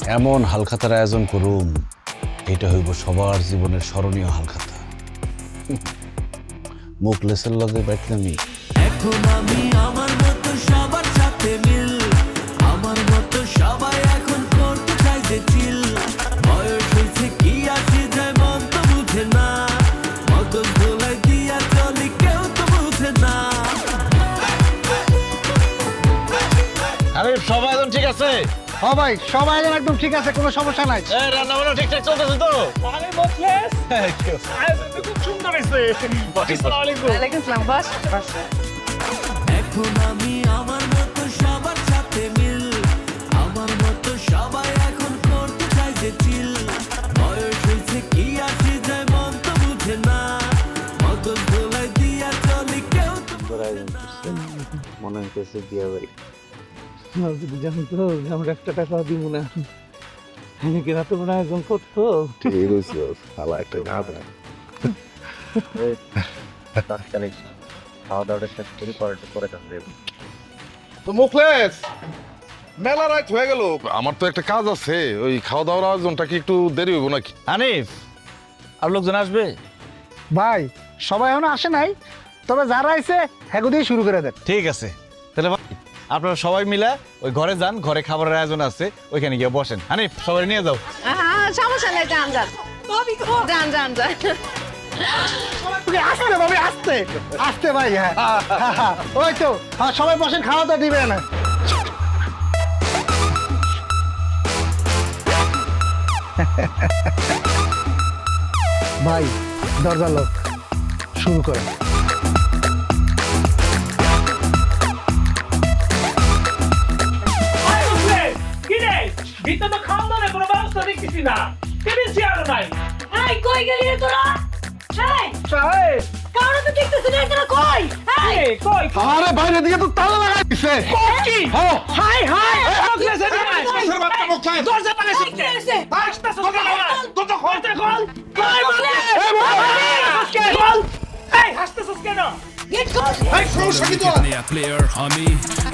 এমন হালখাতার আয়োজন করুম, এটা হইব সবার জীবনের স্মরণীয় হালখাতা। মুখলেসের লগে বাইটলামি। এখন আমি আমার মতো সবার সাথে মিল, আমার মতো সবাই এখন করতে চাই যে চিল। বয়স হয়েছে কি আসে যায় মন তো বুঝে না, মগজ ধোলাই দিয়া চলি কেউ তো বুঝে না। আরে সবাই একদম ঠিক আছে? হ্যাঁ ভাই, সবাই একদম ঠিক আছে, কোনো সমস্যা নাই। রান্না বান্না ঠিকঠাক চলতেছে তো? আরে মুখলেস, আয়োজনটা খুব সুন্দর হয়েছে। আসসালামু আলাইকুম। ওয়ালাইকুম আসসালাম। বস। এখন আমি আমার মতো সবার সাথে মিল, আমার মতো সবাই এখন করতে চাই যে চিল। বয়স হয়েছে কি আসে যায় মন তো বুঝে না, মগজ ধোলাই দিয়া চলি কেউ তো মনে হইতেছে বিয়া বাড়ি। জানো তো আমরা একটা টাকা দিব না, কি রাতে মনে আয়োজন করতো। ঠিক হয়েছে শালা একটা গাধা। তাৎক্ষণিক খাওয়া দাওয়াটা শেষ করে পরে যাবে। তো মুখলেস, মেলা রাত হয়ে গেল, আমার তো একটা কাজ আছে। ওই খাওয়া দাওয়ার আয়োজনটা কি একটু দেরি হইব নাকি? হানিফ, আর লোকজন আসবে? ভাই সবাই এখনো আসে নাই, তবে যারা আইছে হ্যাগো দিয়ে শুরু করে দেন। ঠিক আছে, তাহলে আপনারা সবাই মিলে ওই ঘরে যান, ঘরে খাবারের আয়োজন আছে, ওইখানে গিয়ে বসেন। হানিফ, সবাই নিয়ে যাও। সমস্যা নাই, যান যান যান যান যান। আসতে ভাবি, আসতে আসতে ভাই। হ্যাঁ ওই তো, সবাই বসেন, খাওয়া দাওয়া দিবে না। ভাই দরজা লোক, শুরু করেন। ভিতরে তো খাওয়া দাওয়ার কোনো ব্যবস্থা দেখতেছি না, টেবিল চেয়ারও নাই। এই কই গেলি রে তোরা? এই সাহেব, কারো তো দেখতেছ না, তোরা কই? এই এই কই আরে বাইরে দিকে তো তালা লাগাই দিছে। কি? হাই হাই, মুখলেস এদিকে আয়। দরজা লাগাইছিস কি হইছে? আসতেছিস কেন? দরজা খোল, খোল। কই বলে? খোল। এই হাসতেছিস কেন? গেট খোল। nya player আমি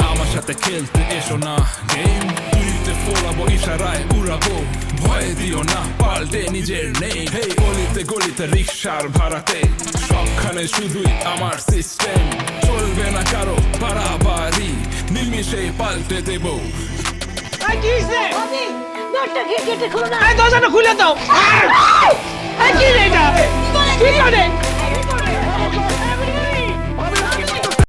আমার সাথে খেলতে এসো না গেম তুইতে ফোলাবো ইশারায় উড়াবো ভয় দিও না পাল্টে নিজের নেই হেই গলিতে গলিতে রিক্সার ভাড়াতে সবখানে শুধুই আমার সিস্টেম চলবে না কারো বাড়াবাড়ি নিমিষে পাল্টে দেবো এই কি হইছে? ভাবি, দরজা গেটে খোলো না। এই দরজাটা খুলে দাও। এই কি রে এটা? কি করে?